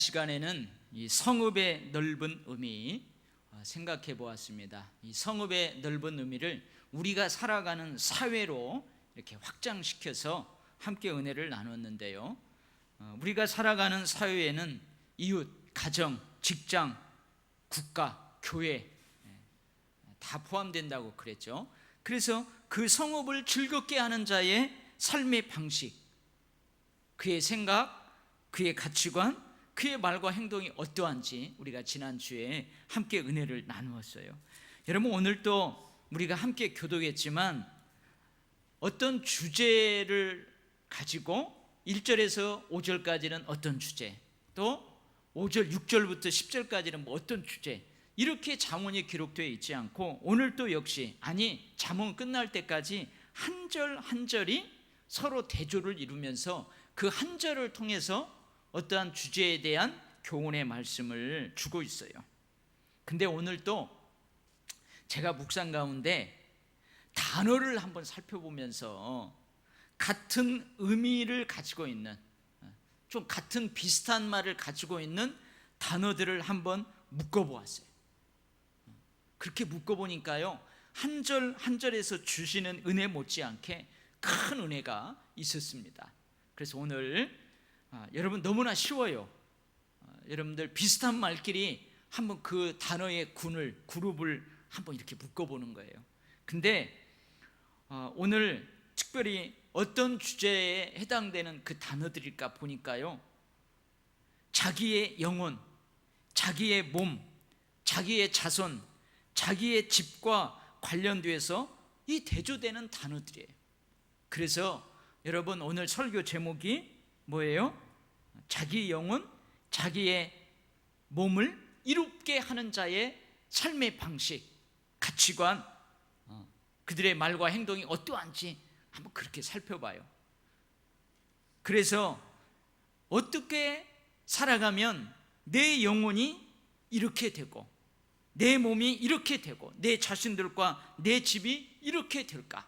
시간에는 이 성읍의 넓은 의미 생각해 보았습니다. 이 성읍의 넓은 의미를 우리가 살아가는 사회로 이렇게 확장시켜서 함께 은혜를 나눴는데요. 우리가 살아가는 사회에는 이웃, 가정, 직장, 국가, 교회 다 포함된다고 그랬죠. 그래서 그 성읍을 즐겁게 하는 자의 삶의 방식, 그의 생각, 그의 가치관, 그의 말과 행동이 어떠한지 우리가 지난주에 함께 은혜를 나누었어요. 여러분, 오늘도 우리가 함께 교독했지만 어떤 주제를 가지고 1절에서 5절까지는 어떤 주제, 또 5절, 6절부터 10절까지는 어떤 주제, 이렇게 잠언이 기록되어 있지 않고 오늘도 역시 잠언 끝날 때까지 한 절 한 절이 서로 대조를 이루면서 그 한 절을 통해서 어떠한 주제에 대한 교훈의 말씀을 주고 있어요. 근데 오늘도 제가 묵상 가운데 단어를 한번 살펴보면서 같은 의미를 가지고 있는, 좀 같은 비슷한 말을 가지고 있는 단어들을 한번 묶어보았어요. 그렇게 묶어보니까요, 한 절 한 절에서 주시는 은혜 못지않게 큰 은혜가 있었습니다. 그래서 오늘 여러분, 너무나 쉬워요. 여러분들 비슷한 말끼리 한번 그 단어의 그룹을 한번 이렇게 묶어보는 거예요. 근데 오늘 특별히 어떤 주제에 해당되는 그 단어들일까 보니까요, 자기의 영혼, 자기의 몸, 자기의 자손, 자기의 집과 관련돼서 이 대조되는 단어들이에요. 그래서 여러분, 오늘 설교 제목이 뭐예요? 자기 영혼, 자기의 몸을 이롭게 하는 자의 삶의 방식, 가치관, 그들의 말과 행동이 어떠한지 한번 그렇게 살펴봐요. 그래서 어떻게 살아가면 내 영혼이 이렇게 되고 내 몸이 이렇게 되고 내 자신들과 내 집이 이렇게 될까?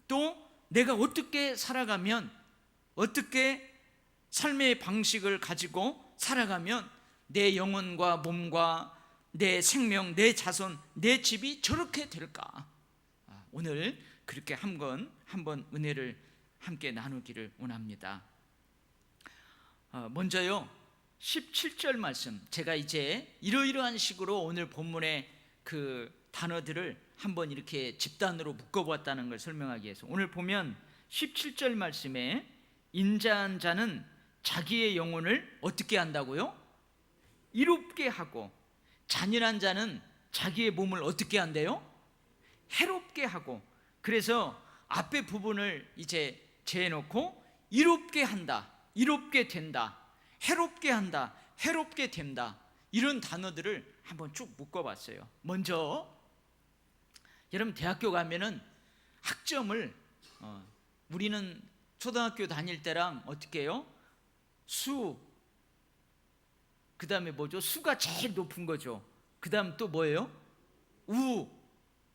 또 내가 어떻게 살아가면, 어떻게 삶의 방식을 가지고 살아가면 내 영혼과 몸과 내 생명, 내 자손, 내 집이 저렇게 될까? 오늘 그렇게 한번 은혜를 함께 나누기를 원합니다. 먼저요, 17절 말씀, 제가 이제 이러이러한 식으로 오늘 본문의 그 단어들을 한번 이렇게 집단으로 묶어보았다는 걸 설명하기 위해서, 오늘 보면 17절 말씀에 인자한 자는 자기의 영혼을 어떻게 한다고요? 이롭게 하고, 잔인한 자는 자기의 몸을 어떻게 한대요? 해롭게 하고. 그래서 앞에 부분을 이제 재해놓고 이롭게 한다, 이롭게 된다, 해롭게 한다, 해롭게 된다, 이런 단어들을 한번 쭉 묶어봤어요. 먼저 여러분, 대학교 가면은 학점을 우리는 초등학교 다닐 때랑 어떻게 해요? 수, 그 다음에 뭐죠? 수가 제일 높은 거죠. 그 다음 또 뭐예요? 우,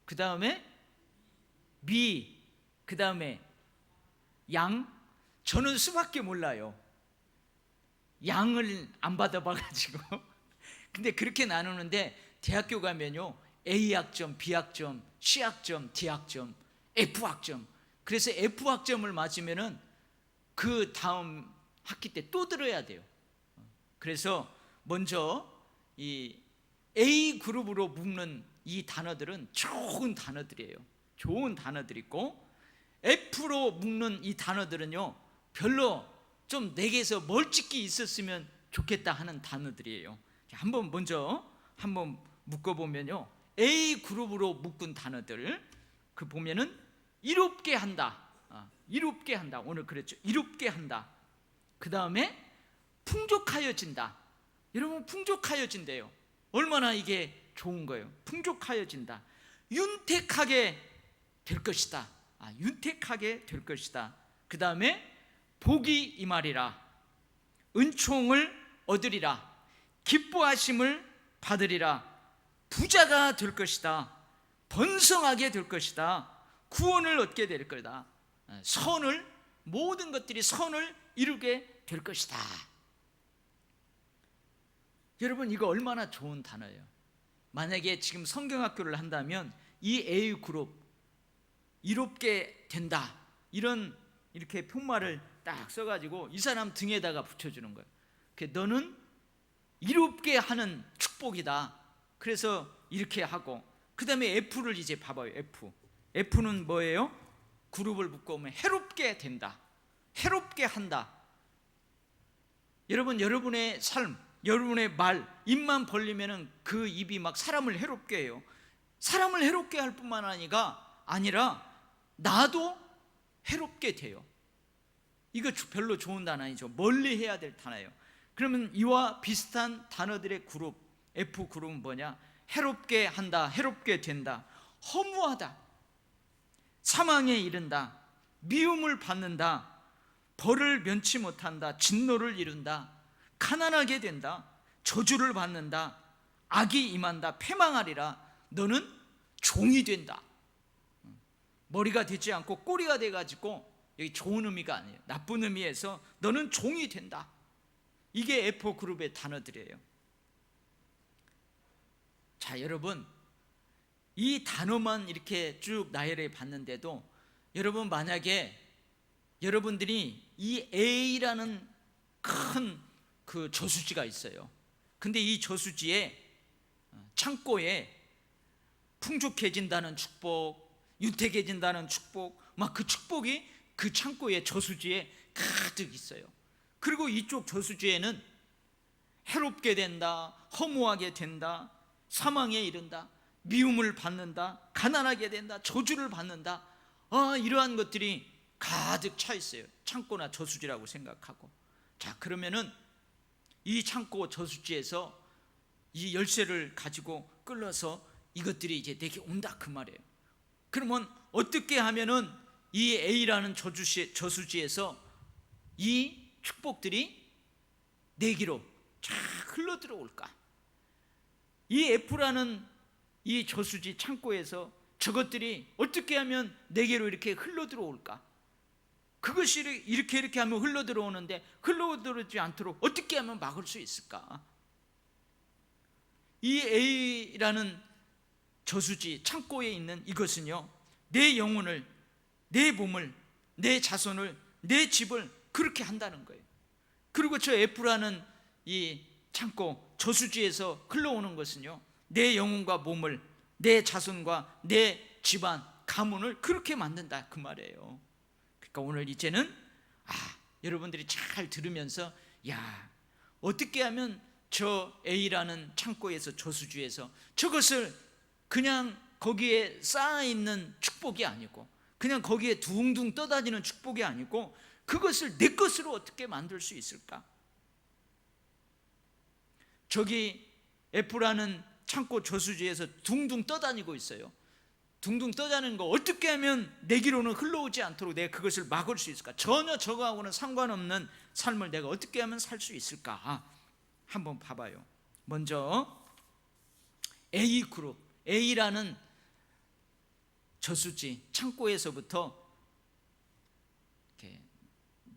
그 다음에 미, 그 다음에 양. 저는 수밖에 몰라요. 양을 안 받아봐가지고. 근데 그렇게 나누는데 대학교 가면요, A학점, B학점, C학점, D학점, F학점. 그래서 F학점을 맞으면은 그 다음 학기 때 또 들어야 돼요. 그래서 먼저 이 A 그룹으로 묶는 이 단어들은 좋은 단어들이에요. 좋은 단어들이고, F로 묶는 이 단어들은요, 별로 좀 내게서 멀찍이 있었으면 좋겠다 하는 단어들이에요. 먼저 한번 묶어보면요, A 그룹으로 묶은 단어들, 그 보면은 이롭게 한다, 이롭게 한다. 오늘 그랬죠. 이롭게 한다. 그 다음에 풍족하여진다. 여러분, 풍족하여진대요. 얼마나 이게 좋은 거예요. 풍족하여진다. 윤택하게 될 것이다. 윤택하게 될 것이다. 그 다음에 복이 임하리라. 은총을 얻으리라. 기뻐하심을 받으리라. 부자가 될 것이다. 번성하게 될 것이다. 구원을 얻게 될 거다. 모든 것들이 선을 이루게 될 것이다. 여러분 이거 얼마나 좋은 단어예요. 만약에 지금 성경학교를 한다면 이 A 그룹 이롭게 된다, 이런 이렇게 편말을 딱 써가지고 이 사람 등에다가 붙여주는 거예요. 너는 이롭게 하는 축복이다. 그래서 이렇게 하고, 그 다음에 F를 이제 봐봐요. F는 뭐예요? 그룹을 묶어오면 해롭게 된다, 해롭게 한다. 여러분, 여러분의 삶, 여러분의 말, 입만 벌리면은 그 입이 막 사람을 해롭게 해요. 사람을 해롭게 할 뿐만 아니라 나도 해롭게 돼요. 이거 별로 좋은 단어 아니죠. 멀리 해야 될 단어예요. 그러면 이와 비슷한 단어들의 그룹, F 그룹은 뭐냐? 해롭게 한다, 해롭게 된다, 허무하다, 사망에 이른다, 미움을 받는다, 벌을 면치 못한다, 진노를 이룬다, 가난하게 된다, 저주를 받는다, 악이 임한다, 패망하리라. 너는 종이 된다. 머리가 되지 않고 꼬리가 돼가지고, 여기 좋은 의미가 아니에요. 나쁜 의미에서 너는 종이 된다. 이게 F그룹의 단어들이에요. 자, 여러분, 이 단어만 이렇게 쭉 나열해 봤는데도, 여러분 만약에 여러분들이 이 A라는 큰 그 저수지가 있어요. 근데 이 저수지에, 창고에 풍족해진다는 축복, 유택해진다는 축복, 막 그 축복이 그 창고에, 저수지에 가득 있어요. 그리고 이쪽 저수지에는 해롭게 된다, 허무하게 된다, 사망에 이른다, 미움을 받는다, 가난하게 된다, 저주를 받는다, 이러한 것들이 가득 차 있어요. 창고나 저수지라고 생각하고. 자, 그러면은 이 창고 저수지에서 이 열쇠를 가지고 끌어서 이것들이 이제 내게 온다, 그 말이에요. 그러면 어떻게 하면은 이 A라는 저수지에서 이 축복들이 내기로 쫙 흘러 들어올까? 이 F라는 이 저수지 창고에서 저것들이 어떻게 하면 내게로 이렇게 흘러 들어올까? 그것이 이렇게 하면 흘러 들어오는데, 흘러 들어오지 않도록 어떻게 하면 막을 수 있을까? 이 A라는 저수지 창고에 있는 이것은요, 내 영혼을, 내 몸을, 내 자손을, 내 집을 그렇게 한다는 거예요. 그리고 저 F라는 이 창고 저수지에서 흘러오는 것은요, 내 영혼과 몸을, 내 자손과 내 집안, 가문을 그렇게 만든다, 그 말이에요. 그러니까 오늘 이제는 여러분들이 잘 들으면서, 어떻게 하면 저 A라는 창고에서, 저수지에서 저것을 그냥 거기에 쌓아있는 축복이 아니고, 그냥 거기에 둥둥 떠다니는 축복이 아니고, 그것을 내 것으로 어떻게 만들 수 있을까? 저기 F라는 창고 저수지에서 둥둥 떠다니고 있어요. 둥둥 떠다니는 거 어떻게 하면 내기로는 흘러오지 않도록 내가 그것을 막을 수 있을까? 전혀 저거하고는 상관없는 삶을 내가 어떻게 하면 살 수 있을까? 한번 봐봐요. 먼저 A그룹, A라는 저수지 창고에서부터 이렇게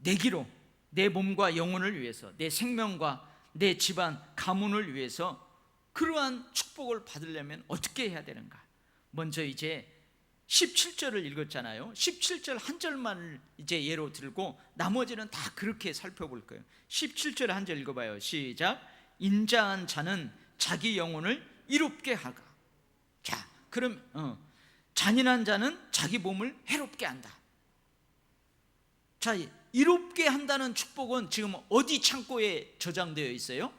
내기로, 내 몸과 영혼을 위해서, 내 생명과 내 집안, 가문을 위해서 그러한 축복을 받으려면 어떻게 해야 되는가? 먼저 이제 17절을 읽었잖아요. 17절 한 절만을 이제 예로 들고 나머지는 다 그렇게 살펴볼 거예요. 17절 한 절 읽어봐요. 시작. 인자한 자는 자기 영혼을 이롭게 하가. 자, 그럼 잔인한 자는 자기 몸을 해롭게 한다. 자, 이롭게 한다는 축복은 지금 어디 창고에 저장되어 있어요?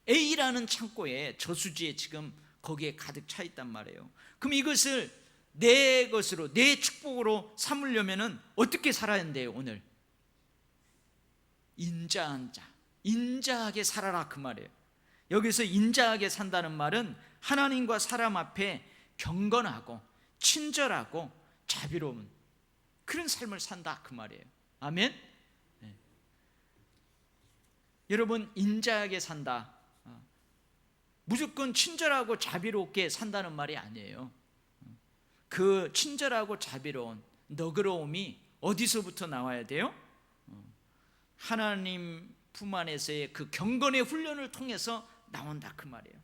A라는 창고에, 저수지에 지금 거기에 가득 차 있단 말이에요. 그럼 이것을 내 것으로, 내 축복으로 삼으려면은 어떻게 살아야 된대요? 오늘 인자한 자, 인자하게 살아라, 그 말이에요. 여기서 인자하게 산다는 말은 하나님과 사람 앞에 경건하고 친절하고 자비로운 그런 삶을 산다, 그 말이에요. 아멘. 네. 여러분, 인자하게 산다, 무조건 친절하고 자비롭게 산다는 말이 아니에요. 그 친절하고 자비로운 너그러움이 어디서부터 나와야 돼요? 하나님 품 안에서의 그 경건의 훈련을 통해서 나온다 그 말이에요.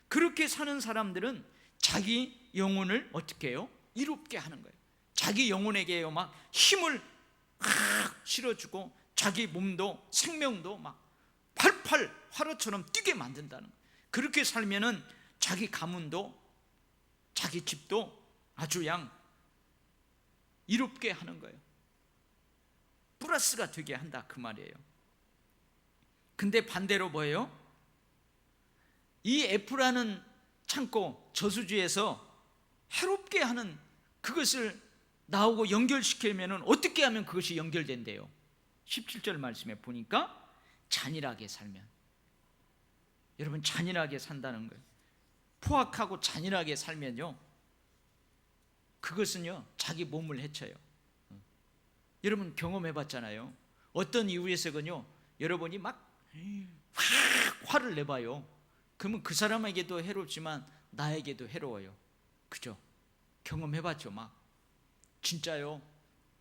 그렇게 사는 사람들은 자기 영혼을 어떻게 해요? 이롭게 하는 거예요. 자기 영혼에게요 막 힘을 막 실어주고 자기 몸도 생명도 막 팔팔 화로처럼 뛰게 만든다는 거예요. 그렇게 살면은 자기 가문도 자기 집도 아주 양 이롭게 하는 거예요. 플러스가 되게 한다 그 말이에요. 근데 반대로 뭐예요? 이 F라는 창고 저수지에서 해롭게 하는 그것을 나오고 연결시키려면 어떻게 하면 그것이 연결된대요? 17절 말씀에 보니까 잔인하게 살면. 여러분 잔인하게 산다는 거예요. 포악하고 잔인하게 살면요 그것은요 자기 몸을 해쳐요. 여러분 경험해 봤잖아요. 어떤 이유에서는요 여러분이 막 화를 내봐요. 그러면 그 사람에게도 해롭지만 나에게도 해로워요. 그죠? 경험해봤죠. 막 진짜요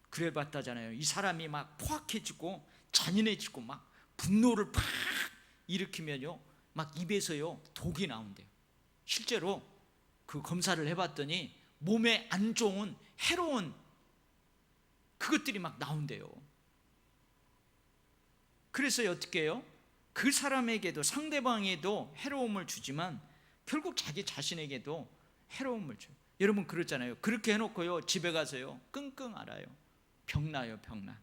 그래봤다잖아요. 이 사람이 막 포악해지고 잔인해지고 막 분노를 팍 일으키면요 막 입에서요 독이 나온대요. 실제로 그 검사를 해봤더니 몸에 안 좋은 해로운 그것들이 막 나온대요. 그래서 어떻게 해요? 그 사람에게도 상대방에도 해로움을 주지만 결국 자기 자신에게도 해로움을 줘요. 여러분 그렇잖아요. 그렇게 해놓고요 집에 가서요 끙끙 앓아요. 병나요 병나.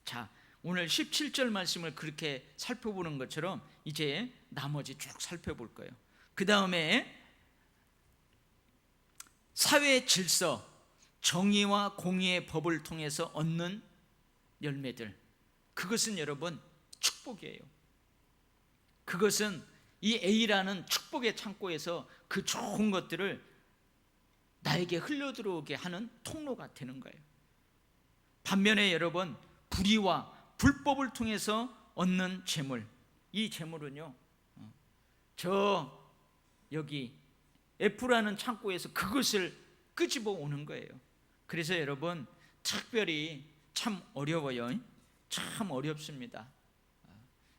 자 오늘 17절 말씀을 그렇게 살펴보는 것처럼 이제 나머지 쭉 살펴볼 거예요. 그 다음에 사회 질서, 정의와 공의의 법을 통해서 얻는 열매들, 그것은 여러분 축복이에요. 그것은 이 A라는 축복의 창고에서 그 좋은 것들을 나에게 흘러들어오게 하는 통로가 되는 거예요. 반면에 여러분 불의와 불법을 통해서 얻는 재물, 이 재물은요 저 여기 F라는 창고에서 그것을 끄집어 오는 거예요. 그래서 여러분 특별히 참 어려워요. 참 어렵습니다.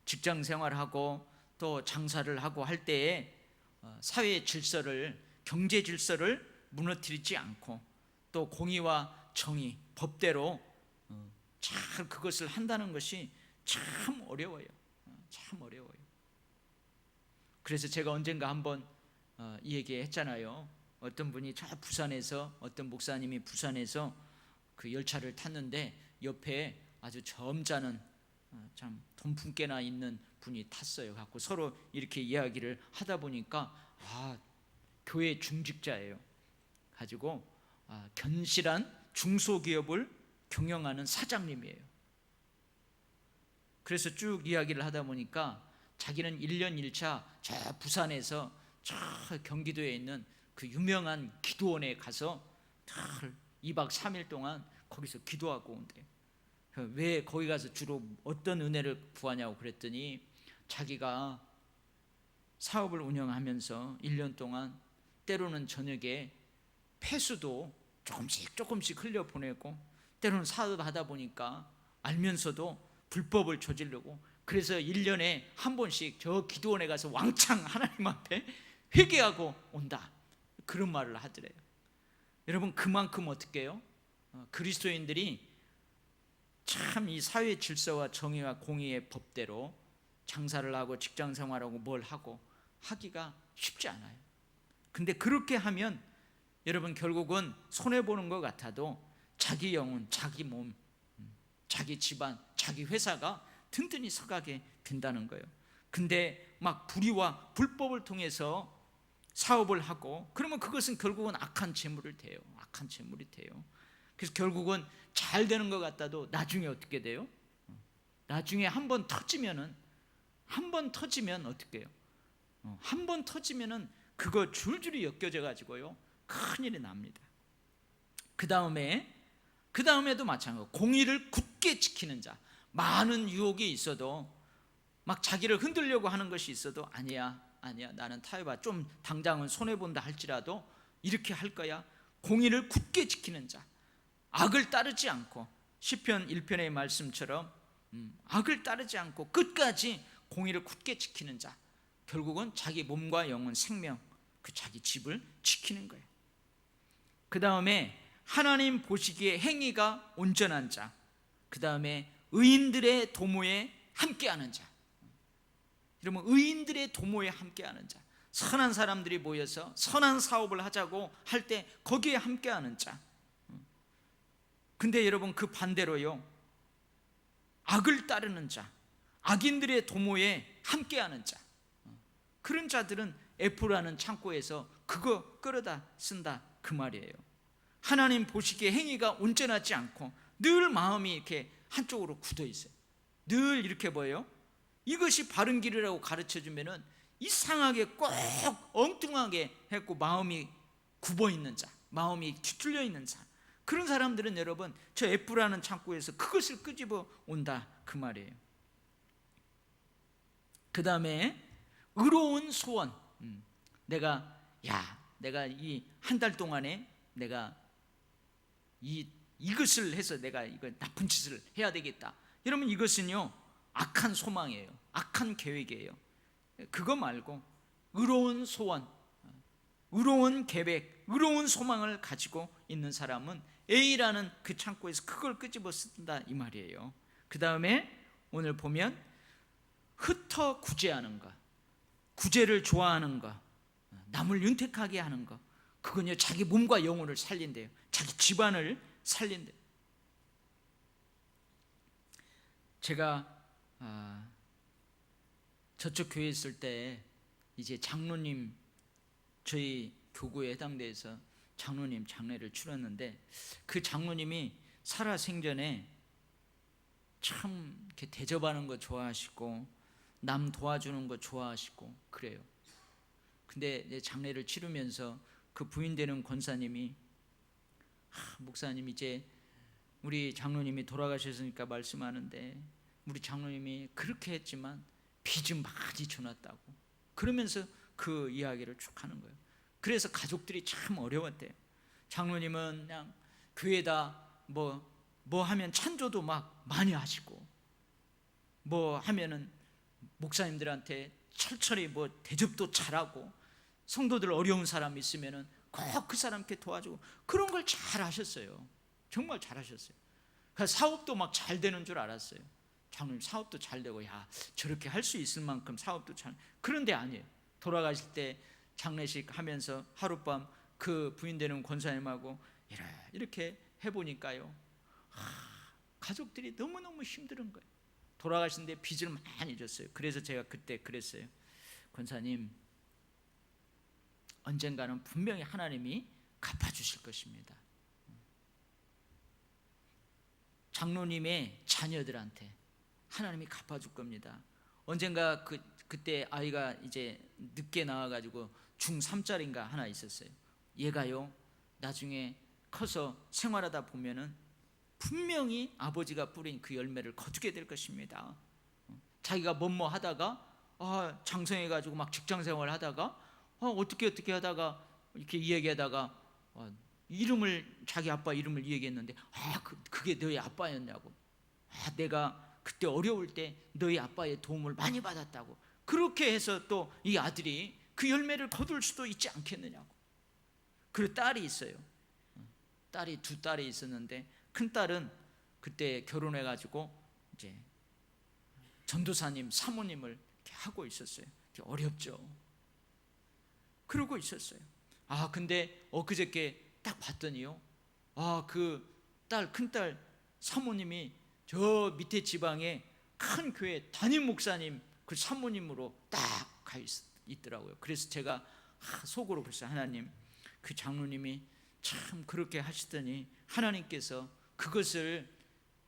직장 생활하고 또 장사를 하고 할 때에 사회 질서를, 경제 질서를 무너뜨리지 않고 또 공의와 정의, 법대로 잘 그것을 한다는 것이 참 어려워요. 참 어려워요. 그래서 제가 언젠가 한번 이 얘기 했잖아요. 어떤 분이 저 부산에서, 어떤 목사님이 부산에서 그 열차를 탔는데 옆에 아주 점잖은 참 돈푼깨나 있는 분이 탔어요. 갖고 서로 이렇게 이야기를 하다 보니까 교회 중직자예요. 가지고 견실한 중소기업을 경영하는 사장님이에요. 그래서 쭉 이야기를 하다 보니까 자기는 1년 1차 저 부산에서 저 경기도에 있는 그 유명한 기도원에 가서 2박 3일 동안 거기서 기도하고 온대요. 왜 거기 가서 주로 어떤 은혜를 구하냐고 그랬더니 자기가 사업을 운영하면서 1년 동안 때로는 저녁에 폐수도 조금씩 흘려보내고 때로는 사업하다 보니까 알면서도 불법을 저지르고 그래서 1년에 한 번씩 저 기도원에 가서 왕창 하나님 앞에 회개하고 온다. 그런 말을 하더래요. 여러분 그만큼 어떻게 해요? 그리스도인들이 참 이 사회 질서와 정의와 공의의 법대로 장사를 하고 직장 생활하고 뭘 하고 하기가 쉽지 않아요. 근데 그렇게 하면 여러분 결국은 손해보는 것 같아도 자기 영혼, 자기 몸, 자기 집안, 자기 회사가 든든히 서가게 된다는 거예요. 근데 막 불의와 불법을 통해서 사업을 하고 그러면 그것은 결국은 악한 재물을 돼요. 악한 재물이 돼요. 그래서 결국은 잘 되는 것 같아도 나중에 어떻게 돼요? 나중에 한 번 터지면 어떻게 해요? 한 번 터지면은 그거 줄줄이 엮여져 가지고요 큰일이 납니다. 그 다음에도 마찬가지고 공의를 굳게 지키는 자. 많은 유혹이 있어도 막 자기를 흔들려고 하는 것이 있어도 아니야 나는 타협하 좀 당장은 손해본다 할지라도 이렇게 할 거야. 공의를 굳게 지키는 자, 악을 따르지 않고 시편 1편의 말씀처럼 악을 따르지 않고 끝까지 공의를 굳게 지키는 자, 결국은 자기 몸과 영혼, 생명, 그 자기 집을 지키는 거예요. 그 다음에 하나님 보시기에 행위가 온전한 자, 그 다음에 의인들의 도모에 함께하는 자. 여러분, 의인들의 도모에 함께하는 자, 선한 사람들이 모여서 선한 사업을 하자고 할 때 거기에 함께하는 자. 근데 여러분, 그 반대로요, 악을 따르는 자, 악인들의 도모에 함께하는 자, 그런 자들은 F라는 창고에서 그거 끌어다 쓴다, 그 말이에요. 하나님 보시기에 행위가 온전하지 않고 늘 마음이 이렇게 한쪽으로 굳어 있어요. 늘 이렇게 뭐예요? 이것이 바른 길이라고 가르쳐 주면은 이상하게 꼭 엉뚱하게 했고 마음이 굽어 있는 자, 마음이 뒤틀려 있는 자, 그런 사람들은 여러분, 저 F라는 창고에서 그것을 끄집어 온다, 그 말이에요. 그 다음에 의로운 소원. 내가 이 한 달 동안에 내가 이것을 해서 내가 이거 나쁜 짓을 해야 되겠다. 여러분, 이것은요 악한 소망이에요. 악한 계획이에요. 그거 말고 의로운 소원, 의로운 계획, 의로운 소망을 가지고 있는 사람은 A라는 그 창고에서 그걸 끄집어 쓴다, 이 말이에요. 그 다음에 오늘 보면 흩어 구제하는 것, 구제를 좋아하는 것, 남을 윤택하게 하는 것, 그건요 자기 몸과 영혼을 살린대요. 자기 집안을 살린대요. 제가 저쪽 교회에 있을 때 이제 장로님, 저희 교구에 해당돼서 장로님 장례를 치렀는데, 그 장로님이 살아생전에 참 이렇게 대접하는 거 좋아하시고 남 도와주는 거 좋아하시고 그래요. 근데 장례를 치르면서 그 부인 되는 권사님이, 목사님 이제 우리 장로님이 돌아가셨으니까 말씀하는데 우리 장로님이 그렇게 했지만 빚은 많이 져놨다고, 그러면서 그 이야기를 쭉 하는 거예요. 그래서 가족들이 참 어려웠대요. 장로님은 그냥 교회에다 뭐 하면 찬조도 막 많이 하시고, 뭐 하면은 목사님들한테 철저히 뭐 대접도 잘하고, 성도들 어려운 사람 있으면은 꼭 그 사람께 도와주고, 그런 걸 잘 하셨어요. 정말 잘 하셨어요. 그래서 사업도 막 잘 되는 줄 알았어요. 장로님 사업도 잘 되고, 저렇게 할 수 있을 만큼 사업도 잘. 그런데 아니에요. 돌아가실 때 장례식 하면서 하룻밤 그 부인 되는 권사님하고 이렇게 해보니까요, 가족들이 너무너무 힘든 거예요. 돌아가신데 빚을 많이 졌어요. 그래서 제가 그때 그랬어요. 권사님, 언젠가는 분명히 하나님이 갚아주실 것입니다. 장로님의 자녀들한테 하나님이 갚아줄 겁니다. 언젠가 그때 아이가 이제 늦게 나와가지고 중3짜리인가 하나 있었어요. 얘가요 나중에 커서 생활하다 보면은 분명히 아버지가 뿌린 그 열매를 거두게 될 것입니다. 자기가 뭐뭐 하다가 장성해가지고 막 직장생활 하다가 어떻게 하다가 이렇게 이야기하다가 이름을, 자기 아빠 이름을 이야기했는데 그게 너희 아빠였냐고, 내가 그때 어려울 때 너희 아빠의 도움을 많이 받았다고, 그렇게 해서 또 이 아들이 그 열매를 거둘 수도 있지 않겠느냐고. 그리고 딸이 있어요. 딸이 두 딸이 있었는데 큰 딸은 그때 결혼해가지고 이제 전도사님 사모님을 이렇게 하고 있었어요. 어렵죠. 그러고 있었어요. 근데 엊그저께 딱 봤더니요, 그 큰딸 사모님이 저 밑에 지방에 큰 교회 담임 목사님 그 사모님으로 딱 가 있더라고요. 그래서 제가 속으로 그랬어요. 하나님, 그 장로님이 참 그렇게 하시더니 하나님께서 그것을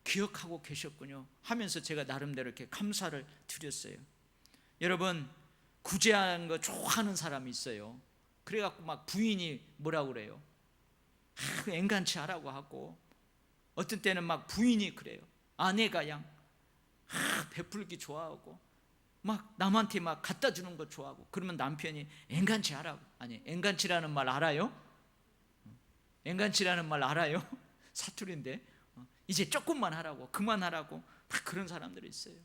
기억하고 계셨군요 하면서 제가 나름대로 이렇게 감사를 드렸어요. 여러분, 구제하는 거 좋아하는 사람이 있어요. 그래갖고 막 부인이 뭐라고 그래요? 앵간치 하라고 하고, 어떤 때는 막 부인이 그래요. 아내가 베풀기 좋아하고 막 남한테 막 갖다 주는 거 좋아하고, 그러면 남편이 앵간치 하라고. 아니, 앵간치라는 말 알아요? 앵간치라는 말 알아요? 사투리인데 이제 조금만 하라고, 그만하라고 막 그런 사람들이 있어요.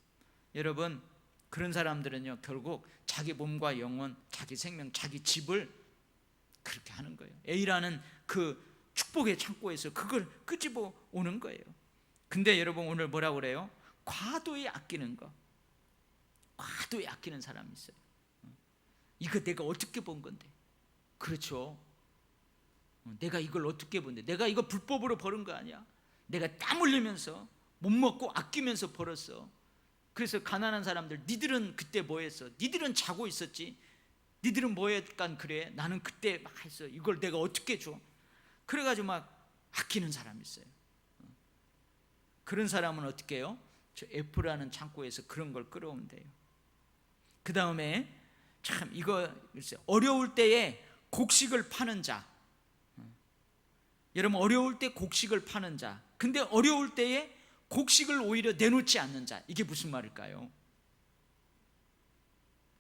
여러분, 그런 사람들은요 결국 자기 몸과 영혼, 자기 생명, 자기 집을 그렇게 하는 거예요. A라는 그 축복의 창고에서 그걸 끄집어 오는 거예요. 근데 여러분 오늘 뭐라고 그래요? 과도히 아끼는 거, 과도히 아끼는 사람이 있어요. 이거 내가 어떻게 본 건데? 그렇죠. 내가 이걸 어떻게 본데? 내가 이거 불법으로 벌은 거 아니야? 내가 땀 흘리면서 못 먹고 아끼면서 벌었어. 그래서 가난한 사람들, 니들은 그때 뭐 했어? 니들은 자고 있었지. 니들은 뭐 했간 그래? 나는 그때 막 했어. 이걸 내가 어떻게 줘? 그래가지고 막 아끼는 사람이 있어요. 그런 사람은 어떻게 해요? 저 F라는 창고에서 그런 걸 끌어온대요. 그 다음에 참 이거 어려울 때에 곡식을 파는 자. 여러분 어려울 때 곡식을 파는 자. 근데 어려울 때에 곡식을 오히려 내놓지 않는 자. 이게 무슨 말일까요?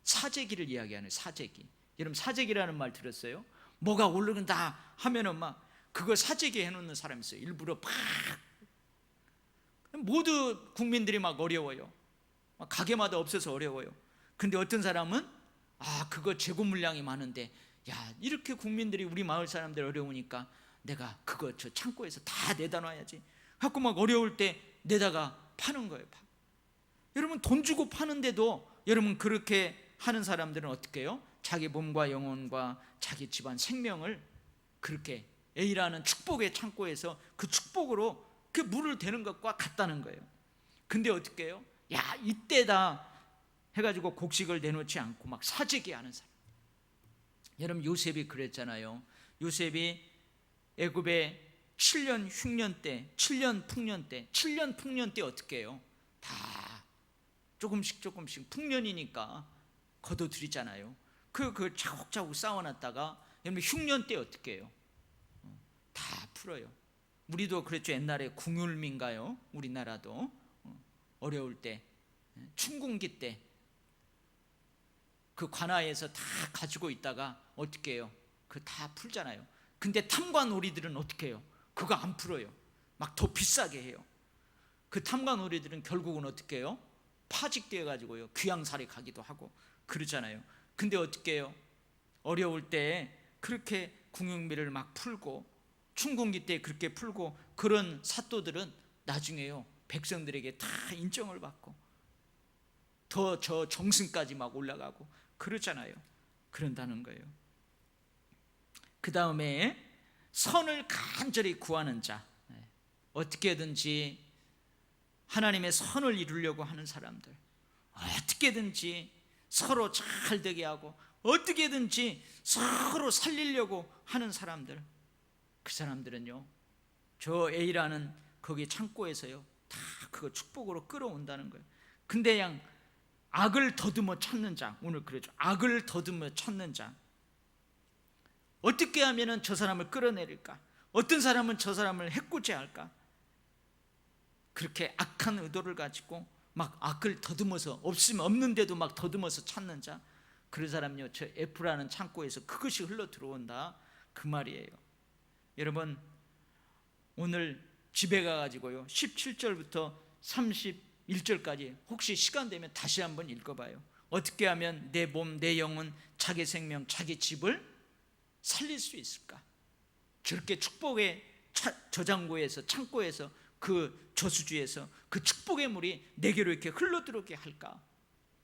사재기를 이야기하는 사재기. 여러분 사재기라는 말 들었어요? 뭐가 오르는다 하면은 막 그걸 사재기 해놓는 사람이 있어요. 일부러 팍. 모두 국민들이 막 어려워요. 막 가게마다 없어서 어려워요. 근데 어떤 사람은 그거 재고 물량이 많은데 야 이렇게 국민들이 우리 마을 사람들 어려우니까 내가 그거 저 창고에서 다 내다 놔야지 하고 막 어려울 때 내다가 파는 거예요. 여러분 돈 주고 파는데도 여러분 그렇게 하는 사람들은 어떻게 해요? 자기 몸과 영혼과 자기 집안 생명을 그렇게 A라는 축복의 창고에서 그 축복으로 그 물을 대는 것과 같다는 거예요. 근데 어떻게 해요? 야 이때다 해가지고 곡식을 내놓지 않고 막 사재기 하는 사람. 여러분 요셉이 그랬잖아요. 요셉이 애굽에 7년 흉년 때, 7년 풍년 때 어떻게 해요? 다 조금씩 풍년이니까 거둬들이잖아요. 그 차곡차곡 쌓아놨다가 여러분 흉년 때 어떻게 해요? 다 풀어요. 우리도 그랬죠. 옛날에 궁율민가요? 우리나라도 어려울 때 춘궁기 때 그 관아에서 다 가지고 있다가 어떻게 해요? 그 다 풀잖아요. 근데 탐관오리들은 어떻게 해요? 그거 안 풀어요. 막 더 비싸게 해요. 그 탐관오리들은 결국은 어떻게 해요? 파직되어 가지고요 귀양살이 가기도 하고 그러잖아요. 근데 어떻게 해요? 어려울 때 그렇게 궁율미를 막 풀고 춘궁기 때 그렇게 풀고 그런 사또들은 나중에요 백성들에게 다 인정을 받고 더 저 정승까지 막 올라가고 그러잖아요. 그런다는 거예요. 그 다음에 선을 간절히 구하는 자, 어떻게든지 하나님의 선을 이루려고 하는 사람들, 어떻게든지 서로 잘 되게 하고 어떻게든지 서로 살리려고 하는 사람들, 그 사람들은요 저 A라는 거기 창고에서요 다 그거 축복으로 끌어온다는 거예요. 근데 그냥 악을 더듬어 찾는 자, 오늘 그러죠. 악을 더듬어 찾는 자, 어떻게 하면 저 사람을 끌어내릴까? 어떤 사람은 저 사람을 해코지할까? 그렇게 악한 의도를 가지고 막 악을 더듬어서 없는데도 막 더듬어서 찾는 자, 그런 사람요 저 F라는 창고에서 그것이 흘러 들어온다 그 말이에요. 여러분 오늘 집에 가가지고요 17절부터 31절까지 혹시 시간 되면 다시 한번 읽어봐요. 어떻게 하면 내 몸, 내 영혼, 자기 생명, 자기 집을 살릴 수 있을까? 저렇게 축복의 저장고에서 창고에서 그 저수지에서 그 축복의 물이 내게로 이렇게 흘러들어오게 할까?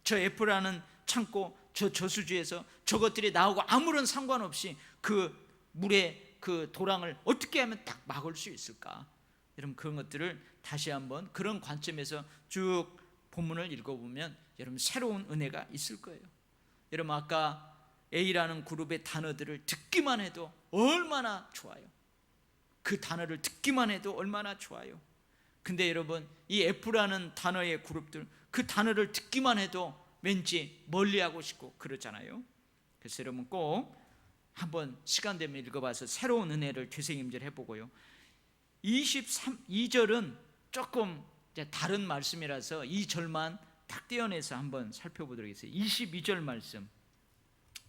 저 F라는 창고 저 저수지에서 저것들이 나오고 아무런 상관없이 그 물의 그 도랑을 어떻게 하면 딱 막을 수 있을까? 여러분 그런 것들을 다시 한번 그런 관점에서 쭉 본문을 읽어보면 여러분 새로운 은혜가 있을 거예요. 여러분 아까 A라는 그룹의 단어들을 듣기만 해도 얼마나 좋아요. 그 단어를 듣기만 해도 얼마나 좋아요. 근데 여러분 이 F라는 단어의 그룹들 그 단어를 듣기만 해도 왠지 멀리하고 싶고 그러잖아요. 그래서 여러분 꼭 한번 시간 되면 읽어봐서 새로운 은혜를 되새김질 해보고요. 22절은 조금 다른 말씀이라서 이 절만 딱 떼어내서 한번 살펴보도록 하겠습니다. 22절 말씀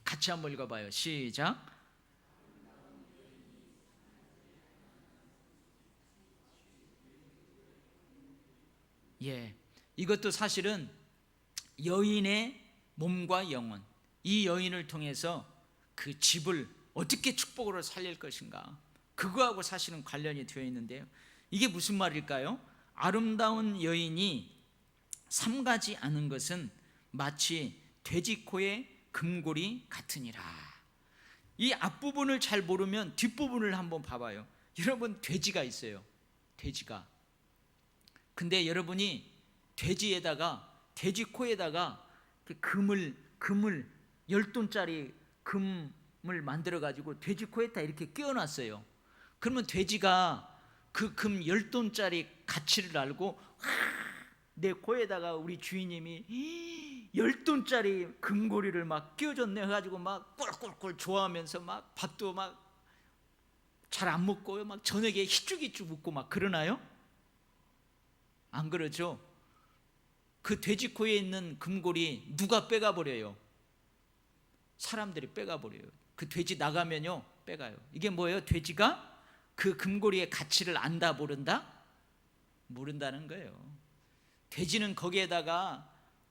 같이 한번 읽어봐요. 시작. 예, 이것도 사실은 여인의 몸과 영혼, 이 여인을 통해서 그 집을 어떻게 축복으로 살릴 것인가, 그거하고 사실은 관련이 되어 있는데요. 이게 무슨 말일까요? 아름다운 여인이 삼가지 않은 것은 마치 돼지코의 금고리 같으니라. 이 앞부분을 잘 모르면 뒷부분을 한번 봐봐요. 여러분, 돼지가 있어요. 돼지가. 근데 여러분이 돼지 코에다가 그 금을 10돈짜리 금을 만들어 가지고 돼지 코에다 이렇게 끼워놨어요. 그러면 돼지가 그 금 10돈짜리 가치를 알고 내 코에다가 우리 주인님이 10돈짜리 금고리를 막 끼워줬네 해가지고 막 꿀꿀꿀 좋아하면서 막 밥도 막 잘 안 먹고 막 저녁에 희죽희죽 웃고 막 그러나요? 안 그러죠? 그 돼지 코에 있는 금고리 누가 빼가 버려요? 사람들이 빼가 버려요. 그 돼지 나가면요 빼가요. 이게 뭐예요? 돼지가 그 금고리의 가치를 안다 모른다? 모른다는 거예요. 돼지는 거기에다가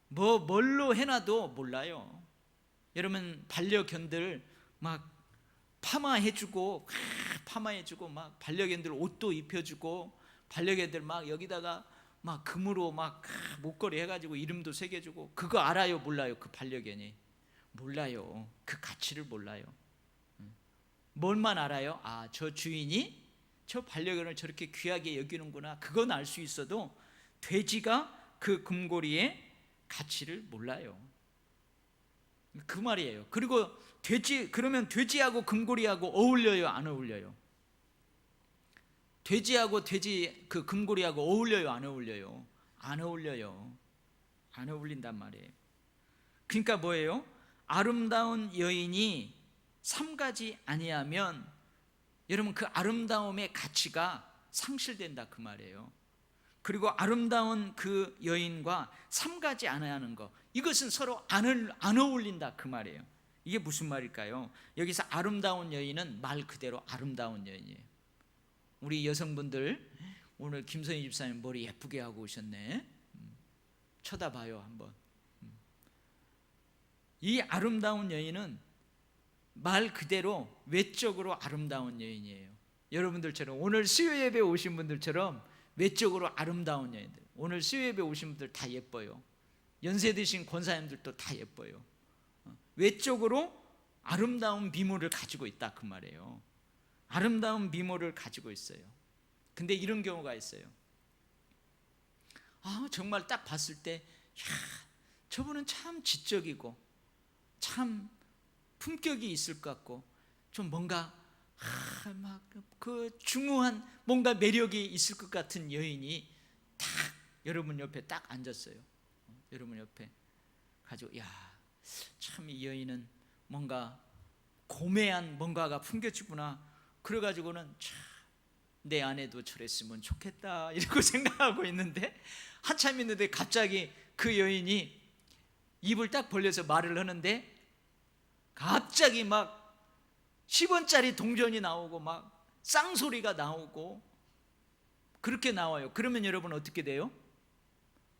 뭘로 해놔도 몰라요. 여러분, 반려견들 막 파마해주고 막 반려견들 옷도 입혀주고 반려견들 막 여기다가 막 금으로 막 목걸이 해가지고 이름도 새겨주고, 그거 알아요 몰라요? 그 반려견이 몰라요. 그 가치를 몰라요. 뭘만 알아요? 아, 저 주인이 저 반려견을 저렇게 귀하게 여기는구나, 그건 알 수 있어도 돼지가 그 금고리의 가치를 몰라요. 그 말이에요. 그리고 그러면 돼지하고 금고리하고 어울려요, 안 어울려요? 돼지하고 그 금고리하고 어울려요, 안 어울려요? 안 어울려요. 안 어울린단 말이에요. 그러니까 뭐예요? 아름다운 여인이 삼가지 아니하면 여러분 그 아름다움의 가치가 상실된다 그 말이에요. 그리고 아름다운 그 여인과 삼가지 않아야 하는 것, 이것은 서로 안 어울린다 그 말이에요. 이게 무슨 말일까요? 여기서 아름다운 여인은 말 그대로 아름다운 여인이에요. 우리 여성분들 오늘 김선희 집사님 머리 예쁘게 하고 오셨네. 쳐다봐요 한번. 이 아름다운 여인은 말 그대로 외적으로 아름다운 여인이에요. 여러분들처럼 오늘 수요 예배 오신 분들처럼 외적으로 아름다운 여인들, 오늘 수요 예배 오신 분들 다 예뻐요. 연세 드신 권사님들도 다 예뻐요. 외적으로 아름다운 미모를 가지고 있다 그 말이에요. 아름다운 미모를 가지고 있어요. 근데 이런 경우가 있어요. 정말 딱 봤을 때 저분은 참 지적이고 참 품격이 있을 것 같고 좀 뭔가 막 그 중후한 뭔가 매력이 있을 것 같은 여인이 딱 여러분 옆에 딱 앉았어요. 여러분 옆에 가지고 참 이 여인은 뭔가 고매한 뭔가가 풍겨지구나. 그래가지고는 참 내 아내도 저랬으면 좋겠다 이러고 생각하고 있는데, 한참 있는데 갑자기 그 여인이 입을 딱 벌려서 말을 하는데 갑자기 막 10원짜리 동전이 나오고 막 쌍소리가 나오고 그렇게 나와요. 그러면 여러분 어떻게 돼요?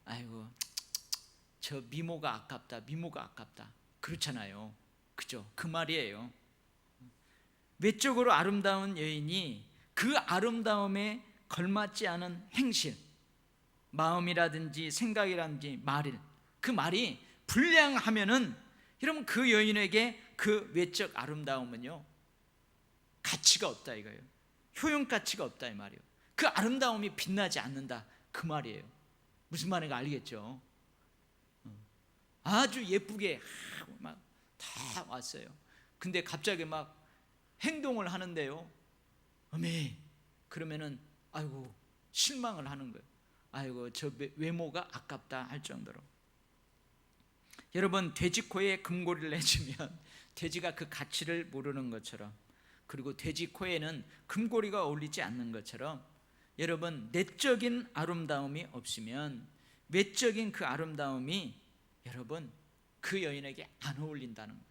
아이고 저 미모가 아깝다 그렇잖아요. 그죠? 그 말이에요. 외적으로 아름다운 여인이 그 아름다움에 걸맞지 않은 행실, 마음이라든지 생각이라든지 그 말이 불량하면은 여러분 그 여인에게 그 외적 아름다움은요 가치가 없다 이거예요. 효용 가치가 없다 이 말이에요. 그 아름다움이 빛나지 않는다 그 말이에요. 무슨 말인가 알겠죠? 아주 예쁘게 막 다 왔어요. 근데 갑자기 막 행동을 하는데요, 어메, 그러면은 아이고 실망을 하는 거예요. 아이고 저 외모가 아깝다 할 정도로. 여러분, 돼지 코에 금고리를 해주면 돼지가 그 가치를 모르는 것처럼, 그리고 돼지 코에는 금고리가 어울리지 않는 것처럼, 여러분 내적인 아름다움이 없으면 외적인 그 아름다움이 여러분 그 여인에게 안 어울린다는 거예요.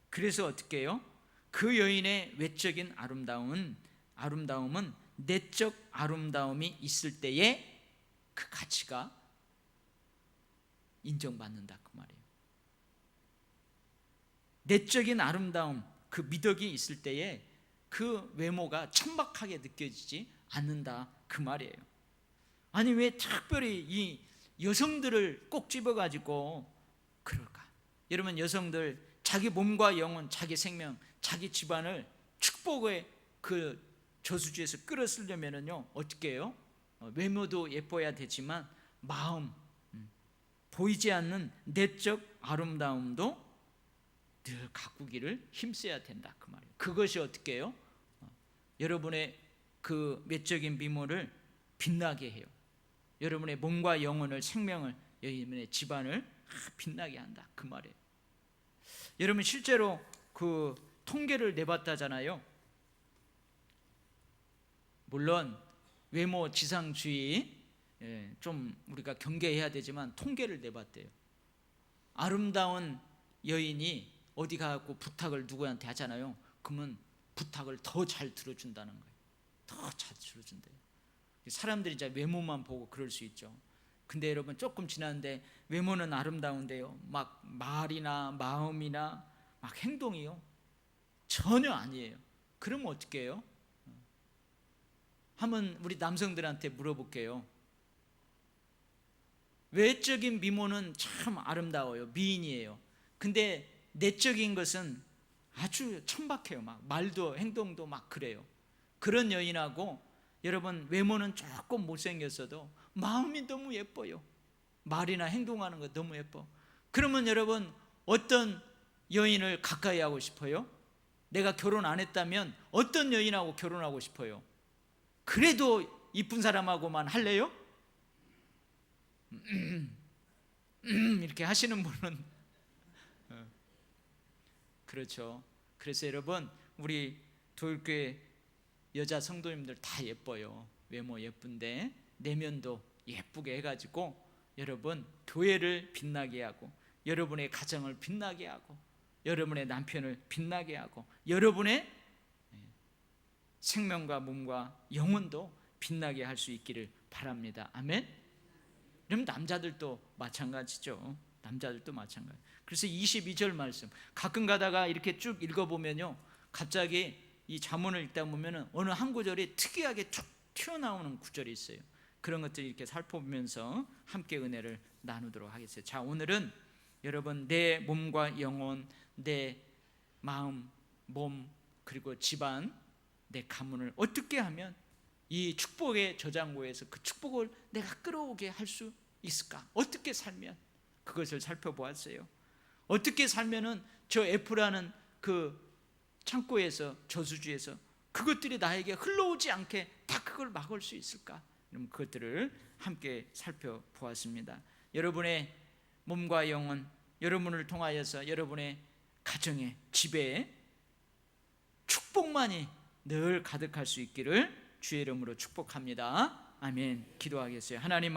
그래서 어떻게 해요? 그 여인의 외적인 아름다움은 내적 아름다움이 있을 때에 그 가치가 인정받는다 그 말이에요. 내적인 아름다움, 그 미덕이 있을 때에 그 외모가 천박하게 느껴지지 않는다 그 말이에요. 아니 왜 특별히 이 여성들을 꼭 집어가지고 그럴까? 여러분, 여성들 자기 몸과 영혼, 자기 생명, 자기 집안을 축복의 그 저수지에서 끌어쓰려면요 어떻게 해요? 외모도 예뻐야 되지만 마음, 보이지 않는 내적 아름다움도 늘 가꾸기를 힘써야 된다 그 말이에요. 그것이 어떻게 해요? 여러분의 그 외적인 미모를 빛나게 해요. 여러분의 몸과 영혼을, 생명을, 여러분의 집안을 빛나게 한다 그 말이에요. 여러분, 실제로 그 통계를 내봤다잖아요. 물론 외모 지상주의 좀 우리가 경계해야 되지만 통계를 내봤대요. 아름다운 여인이 어디 가고 부탁을 누구한테 하잖아요. 그러면 부탁을 더 잘 들어준다는 거예요. 더 잘 들어준대요. 사람들이 이제 외모만 보고 그럴 수 있죠. 근데 여러분, 조금 지났는데 외모는 아름다운데요, 막 말이나 마음이나 막 행동이요 전혀 아니에요. 그러면 어떻게 해요? 한번 우리 남성들한테 물어볼게요. 외적인 미모는 참 아름다워요. 미인이에요. 근데 내적인 것은 아주 천박해요. 막 말도 행동도 막 그래요. 그런 여인하고 여러분, 외모는 조금 못생겼어도 마음이 너무 예뻐요. 말이나 행동하는 거 너무 예뻐. 그러면 여러분, 어떤 여인을 가까이 하고 싶어요? 내가 결혼 안 했다면 어떤 여인하고 결혼하고 싶어요? 그래도 이쁜 사람하고만 할래요? 이렇게 하시는 분은 그렇죠. 그래서 여러분, 우리 도율교회 여자 성도님들 다 예뻐요. 외모 예쁜데 내면도 예쁘게 해가지고 여러분 교회를 빛나게 하고, 여러분의 가정을 빛나게 하고, 여러분의 남편을 빛나게 하고, 여러분의 생명과 몸과 영혼도 빛나게 할 수 있기를 바랍니다. 아멘. 그럼 남자들도 마찬가지죠. 남자들도 마찬가지. 그래서 22절 말씀 가끔 가다가 이렇게 쭉 읽어보면요, 갑자기 이 잠언을 읽다 보면은 어느 한 구절이 특이하게 툭 튀어나오는 구절이 있어요. 그런 것들을 이렇게 살펴보면서 함께 은혜를 나누도록 하겠습니다. 자, 오늘은 여러분, 내 몸과 영혼, 내 마음, 몸, 그리고 집안, 내 가문을 어떻게 하면 이 축복의 저장고에서 그 축복을 내가 끌어오게 할 수 있을까? 어떻게 살면? 그것을 살펴보았어요. 어떻게 살면은 저 F라는 그 창고에서, 저수지에서 그것들이 나에게 흘러오지 않게 다 그걸 막을 수 있을까? 그것들을 함께 살펴보았습니다. 여러분의 몸과 영혼, 여러분을 통하여서 여러분의 가정에, 집에 축복만이 늘 가득할 수 있기를 주의 이름으로 축복합니다. 아멘. 기도하겠어요. 하나님